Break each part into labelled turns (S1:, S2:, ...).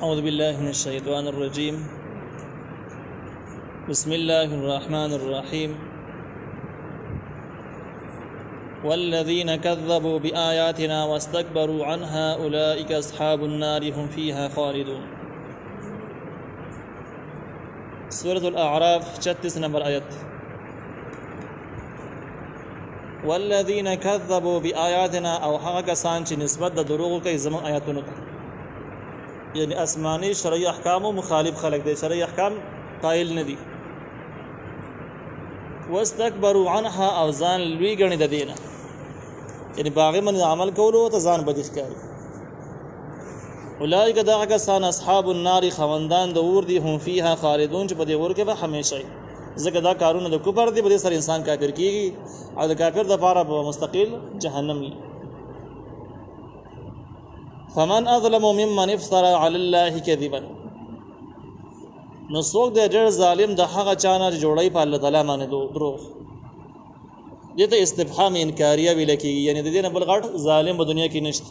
S1: أعوذ بالله من الشيطان الرجيم. بسم الله الرحمن الرحيم. والذين كذبوا بآياتنا واستكبروا عنها أولئك أصحاب النار هم فيها خالدون. سورة الأعراف 36 نمبر آیت. والذین کذبوا بآیاتنا، او هغه کسان چې نسبت د دروغ کوي زموږ آیاتونو ته، یعنی آسمانی شرعي احکامو مخالف خلق دي، شرعي احکام قائل نه دي. واستكبروا عنها، او ځان لوی ګڼي د دینه، یعنی باغی من عمل کولو ته ځان بدی ښکاري. اولئک دغه کسان اصحاب النار، خوندان د اور دي، هم فيها خالدون، چې په دې اور کې به همیشه وي. ځکه دا کارونه د کفر دي، په دې سره انسان کافر کیږي، او د کافر د لپاره به مستقل جهنم وي. فمن اظلم ممن افترى على الله كذبا، نو څوک دی ډېر ظالم د هغه چا نه چې جوړوي په الله تعالی باندې دروغ. دې ته استفهام انکاریه ویل کېږي، یعنی د دې نه بل غټ ظالم په دنیا کې نشته.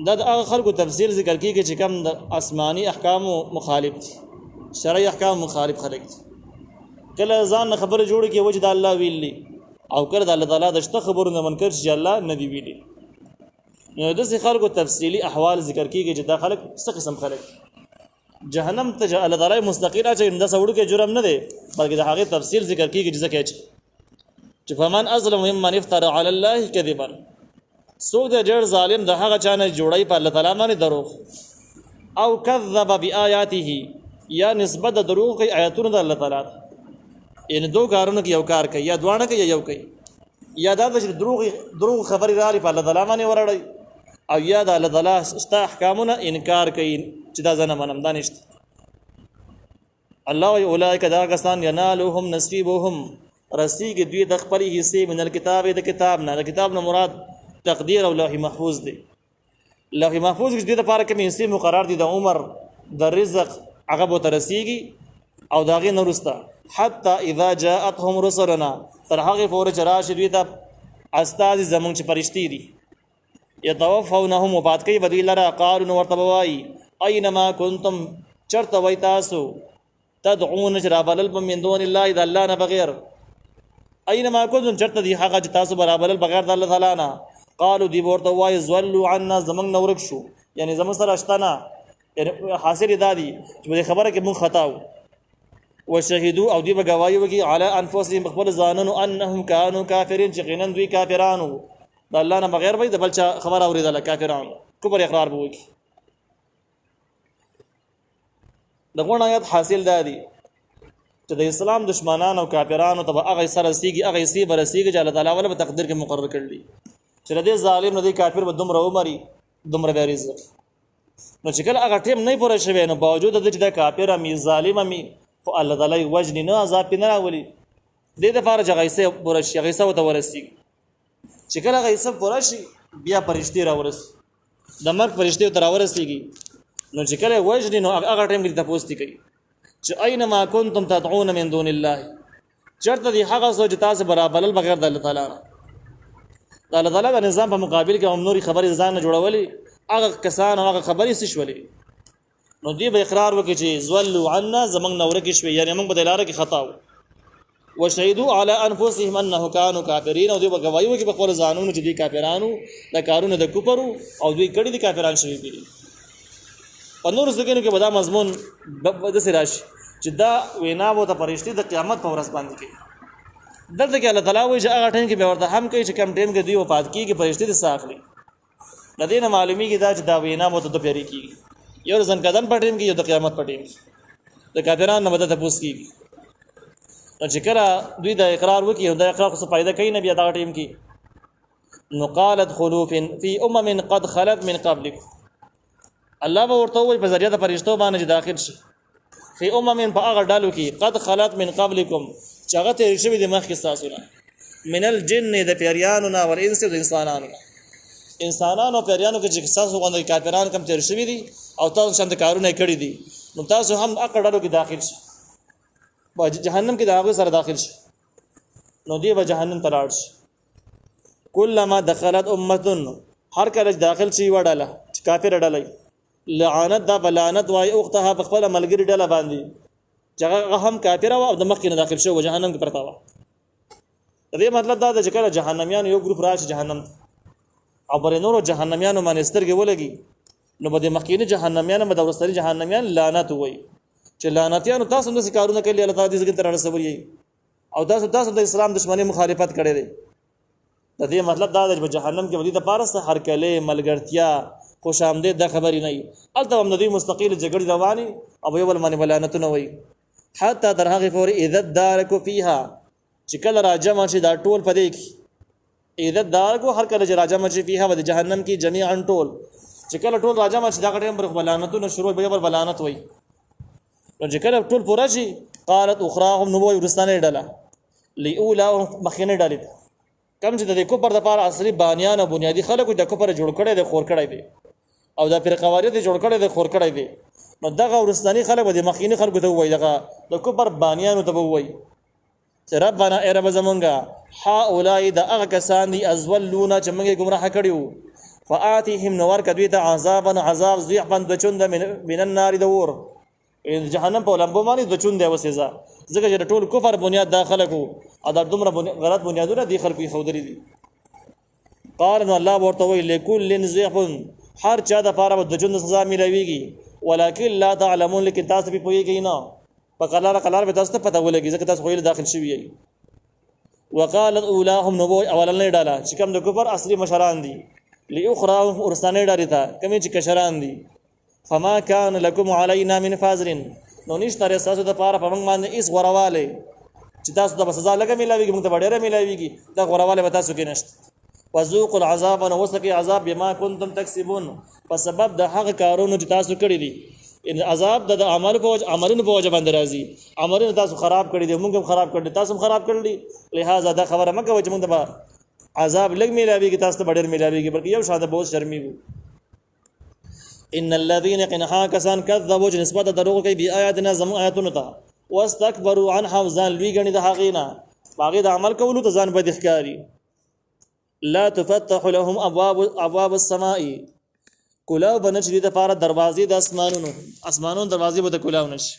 S1: دا د هغه خلکو تفصیل ذکر کېږي چې کوم د آسماني احکامو مخالف دي، شرعي احکام مخالف خلک دي. کله ځان نه خبره جوړه کې وجه د الله ویلي، او کله د الله تعالی د شته خبرونه منکر چې الله نه دی ویلي. نو داسې خلکو تفصیلی احوال ذکر کېږي چې دا خلک څه قسم خلک جهنم ته الله تعالی مستقیل اچوي. دا سوړو کې جرم نه دی، بلکې د هغې تفصیل ذکر کېږي چې ځکه چې فمن اظلم ممن افترى على الله كذبا، څوک دی ډېر ظالم د هغه چا نه جوړوي په الله تعالی باندې دروغ، او کذب بآیاته، یا نسبت د دروغ کوي آیاتونو د الله تعالی ته. یعنی دو کارونو کې یو کار کوي، یا دواړه کوي، یا یو کوي. یا دا چې دروغ خبرې راغلي په الله تعالی باندې ورړی، او یا د الله تعالی شته احکامونه انکار کوي چې دا زه نه منم، دا نشته. الله وایي اولئک دا کسان ینالهم نصیبهم، رسیږي دوی د خپلې حصې من الکتاب، د کتاب نه. د کتاب نه مراد تقدیر او لوح محفوظ دی. لوح محفوظ کې د دې لپاره کومې حصې مقرر دي، د عمر، د رزق، هغه به ورته رسیږي. او د هغې نه وروسته حتی اذا جاءتهم رسلنا، تر هغې پورې چې راشي دوی ته استازي زموږ چې فرشتې دي، یتوفونهم، وفات کوي به دوی لره. قالو، نو ورته به وایي اینما کنتم، چېرته وئ تاسو، تدعون چې رابلل به من دون الله، د الله نه بغیر. اینما کنتم، چېرته دي هغه چې تاسو به رابلل بغیر د الله تعالی نه. قالو، دوی به ورته وایي ضلوا عنا، زموږ نه ورک شو، یعنی زموږ سره شته نه. یعنی حاصل دا دی چې په دې خبره کې مونږ خطا وو. وشهدوا، او دوی به ګواهي وکړي علی انفسهم، خپل ځانونو، انهم کانوا کافرین، چې یقینا دوی کافرانو، د الله نه بغیر به د بل چا خبره اورېدله. کافرانو کفر اقرار به وکړي. د غوڼ آیت حاصل دا دی چې د اسلام دشمنان او کافرانو ته به هغه سره رسېږي، هغه حصې به رسېږي چې الله تعالی ولې په تقدیر کې مقرر کړي چې د دې ظالم نه دې کافر به دومره ومري، دومره به رزق. نو چې کله هغه ټیم نه پوره شوی، نو باوجود د دې چې د کافر امي ظالم امي، خو الله تعالی وجني نه، عذاب پې نه راولي. دې دپاره چې هغه حصې پوره شي، هغه حصه ورته ورسېږي. چې کله هغه حصه پوره شي، بیا فرشتې راورسي، د مرګ فرشتې ورته راورسېږي. نو چې کله وجني، نو هغه ټیم کې تپوس دي کوي چې اینما کنتم تدعون من دون الله، چېرته دي هغه څه چې تاسو برابرل بغیر د الله تعالی نه. د الله تعالی د نظام په مقابل کې هم نورې خبرې ځان نه جوړولې، هغه کسان او هغه خبرې څه شولې. نو دوی به اقرار وکړي چې ضلوا عنا، زموږ نه ورکې شوې، یعنې موږ په دې لاره کې خطا وو. وشهدوا علی انفسهم انه کانوا کافرین، او دوی به ګواهي وکړي په خپلو ځانونو چې دوی کافرانو، د کارونه د کفر او دوی کړي دي، کافران شوي دي. په نورو ځایونو کې به دا مضمون داسې راشي چې دا وینا به ورته فرشتې د قیامت په ورځ باندې کوي. دلته کې الله تعالی وایي چې هغه ټایم کې به ورته هم کوي چې کوم ټایم کې دوی وفات کېږي، فرشتې د څه اخلي. د دې نه معلومیږي دا چې دا وینا به ورته دوه پیرې کېږي، یو د ځنکدن په ټایم کې، یو د قیامت په ټایم کې. د کافرانو نه به دا تپوس کېږي. نو چې کله دوی د اقرار وکړي، نو د اقرار خو څه فایده کوي نه بیا دغه ټایم کې. نو قالت خلوف فی امم قد خلت من قبلکم، الله به ورته ووایي په ذریعه د فرشتو باندې چې داخل شي فی امم، په هغه ډلو کې قد خلت من قبلکم، چې هغه تېر شوي دي مخکې ستاسو نه، من الجن، د پیریانو نه، والانس، د انسانانو نه. انسانانو او پیریانو کې چې ستاسو غوندې کافران کم تېر شوي دي او تاسو شانته کارونه یې کړي دي، نو تاسو هم هغه ډلو کې داخل شئ، په جهنم کې د هغوی سره داخل شئ. نو دی به جهنم ته لاړ شي. کلما دخلت امه، هر کله داخل شي وړاله کافر ډلې لعنت دا بلعنت وای اختها په خپل ملګری ډله باندې چې هغه هم کافر او د مخ کې داخل شو جهنم کې پرتا و دې مطلب دا چې کله جهنميان یو ګروپ راشي جهنم او بر نور جهنميان باندې سترګې ولګي نو بده مخکینه جهنميان مده ورستري جهنميان لعنت وای چې لعنتيان تاسو د کارونه کوي الله تعالی دې څنګه تر رسولي او تاسو د اسلام دشمنی مخالفت کړي دي د دې مطلب دا دی چې جهنم کې ودی د پارس هر کله ملګرتیا خوش آمدید د خبرې نه الته هم د دې مستقیل جګړې رواني او یو بل باندې ولعنتونه وای حتی در هغه فور اذا دارکو فیها چې کله راجم شي دا ټول پدې کې اذا دارکو هر کله چې راجم شي فیها د جهنم کې جميعا ټول چې کله ټول راجم شي دا ټیم پر ولعنتونه شروع به بل ولعنت وای نو چې کله ټول پورا شي قالت اخراهم نو ورستانه ډله لاولا مخینه ډله کم چې د کوپر د پاره اصلي بانیان او بنیادی خلکو د کوپر جوړ کړي د خور کړي دي او د فرقواري د جوړ کړي د خور کړي دي نو دغه ورستاني خلک د مخینه خلکو ته وای دغه د کوپر بانیانو ته وای چې ربانا ای رب زمونږه هؤلاء د هغه کسان دي ازولون چې موږ گمراه کړیو فآتهم نور کدوی ته عذاب ضعفا دچوند من النار دور جهنم په لمبو باندې دچوند دی وسېزا ځکه چې ټول کفر بنیاد داخله کو او د دومره غلط بنیادونه دی خلکو خودري دي قال ان الله ورته وی لكل ضعف هر چا د پاره دچوند سزا ملويږي ولکن لا تعلمون لیکن تاسو په پوهیږئ نه په قلار به تاسو ته پته ولګي ځکه تاسو خو یې داخل شوی یې وقالت اولاهم نبو اولن ډاله چې کوم د کفر اصلي مشران دي لاخراهم ورسانه ډاري تا کوم چې کشران دي فما كان لكم علينا من فازر نو نشته تاسو د پاره په موږ باندې اس غرواله چې تاسو د سزا لګه ملایويږي موږ ته ډېره ملایويږي دا غرواله به تاسو کې نشته وذوقوا العذاب وسقي عذاب بما كنتم تكسبون په سبب د هغه کارونو چې تاسو کړی دي ان عذاب د عملونو په وجه باندې راځي عملونه تاسو خراب کړی دي موږ هم خراب کړی تاسو هم خراب کړی لہذا دا خبره مکه چې موږ ته عذاب لګ ملایويږي تاسو ته ډېر ملایويږي بلکې یو شاده بہت شرمېږو ان الذين قنها كسان كذبوا نسبت دروغ کوي بي آیاتنا زم آیاتونه ته واستكبروا عنها ځان لوی غني د حقینا باغې د عمل کولو ته ځان بد ښکاری لا تفتح لهم ابواب السماء کلاو بنشری د پاره دروازې د اسمانونو دروازې به د کلاو نشي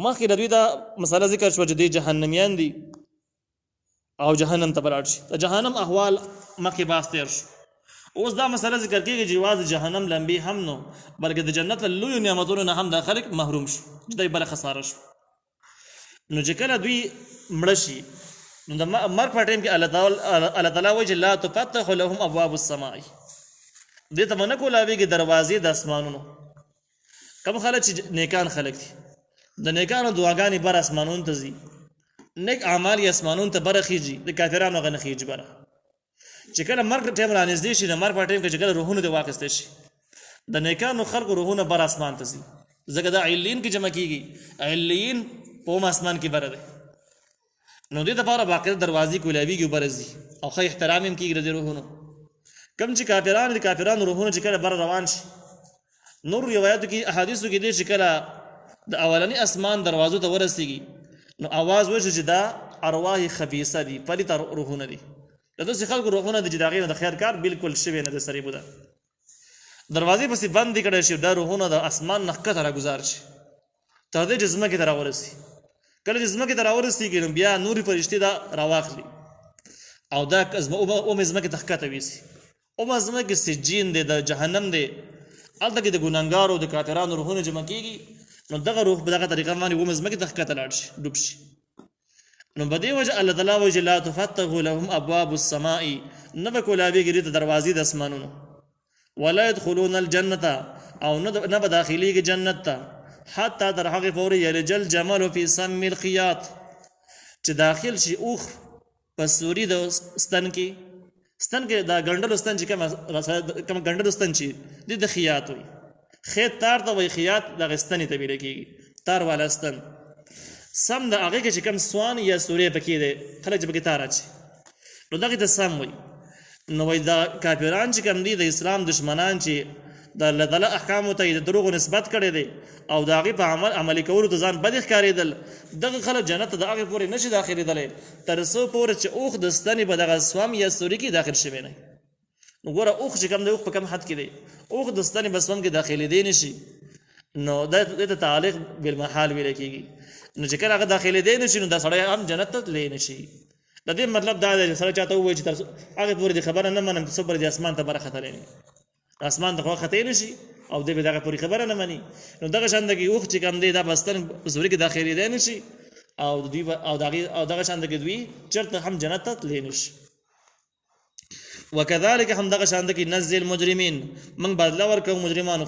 S1: مخکې د دوی دا مسله ذکر شو چې د جهنميان دي او جهنم ته بلاړ شي د جهنم احوال مخکې باس تیر شو اوس دا مسله ذکر کیږي چې جواز جهنم لمبي هم نو بلکې د جنت لوی نعمتونو نه هم د خلک محروم شو چې دای بل خساره شو نو چې کله دوی مړ شي نو د مرګ په ټیم کې الله تعالی وجه لا تفتح لهم ابواب السماء دې ته نه کولاویږي دروازې د اسمانونو کوم خلک چې نیکان خلک دي د نیکانو دعاګانې بر اسمانونو ته ځي نیک اعمال یې اسمانونو ته برخیږي د کافرانو غنه خيږي بره چې کله مرګ ټیم را نږدې شي د مرګ په ټیم کې چې کله روحونه د واقعسته شي د نیکانو خلکو روحونه بر اسمان ته ځي ځکه دا علین کې جمع کیږي علین په اسمان کې بره ده نو دې لپاره باقاعده دروازې کولاویږي برزي او خې احترام هم کیږي د روحونو کم چې کافرانو روحونه چې کله بر روان شي نور روایتو کې احادیثو کې دې چې کله د اولنی اسمان دروازو ته ورسیږي نو आवाज وشي چې دا ارواح خبيثه دي پلیت روحونه دي دغه خلکو روحونه د جداغې د خیر کار بالکل شوی نه د سری بوده دروازې پسې بند کړي شي د روحونه د اسمان نخکته را گزار شي تر دې جسمه کې تراورسي کله جسمه کې تراورسي کې بیا نوري فرشتي دا راواخلي او دا او مزمه کې تخکته ويسي او مزمه کې سجین دي د جهنم دي الته کې د ګناګارو د کافرانو روحونه جمع کیږي نو دغه روح په دغه طریقه باندې و مزمه کې تخکته لاړ شي ډوب شي نو بده وجه الله تعالی وجه لا تفتح لهم ابواب السماء نبکو لا بيګری د دروازې د اسمانونو ولا يدخلون الجنه او نه بداخلي کې جنت ته حتی در هغه فوري یلجل جمل فی سم الخياط چې داخل شي اوخ پسوري د ستن کې دا ګندل ستن چې کوم ګندل ستن چې د خياط وي خيط تار ته وي خياط د غستنې ته ویل کېږي تار والا ستن سم د هغه کې چې کوم سوان یا سوري پکې ده خلک چې پکې تار اچي نو دغه ته سم وي نو وای دا کافران چې کوم دي د اسلام دشمنان چې د الله تعالی احکام ته د دروغ نسبت کړي دي او دا غي په عملي کولو ته ځان بد ښکارېدل دغه خلک جنت د هغه پورې نشي داخلي دي تر څو پورې چې اوخ د ستنې په دغه سوام یا سوري کې داخل شوی نه وګوره اوخ چې کوم دی اوخ په کوم حد کې دی اوخ د ستنې بسوم کې داخلي دی نشي نو د تعلق بالمحال ویل کېږي نو چې کله هغه داخلي دی نشي نو دا سړی هم جنت ته تللی نشي د دې مطلب دا دی چې سړی چاته ووایي چې هغې پورې د خبره نه منم څه پورې د اسمان ته برختلی نه اسمان ته خو ختلی نشي او دی به دغه پورې خبره نه مني نو دغه شان د کې اوخ چې کوم دی دا په ستن په زوري کې داخلي دی نشي او دوی او دغه شان د کې دوی چېرته هم جنت ته تللی نشي وكذلك هم دغه شان د کې نزل المجرمين من بدلا ورکو مجرمانو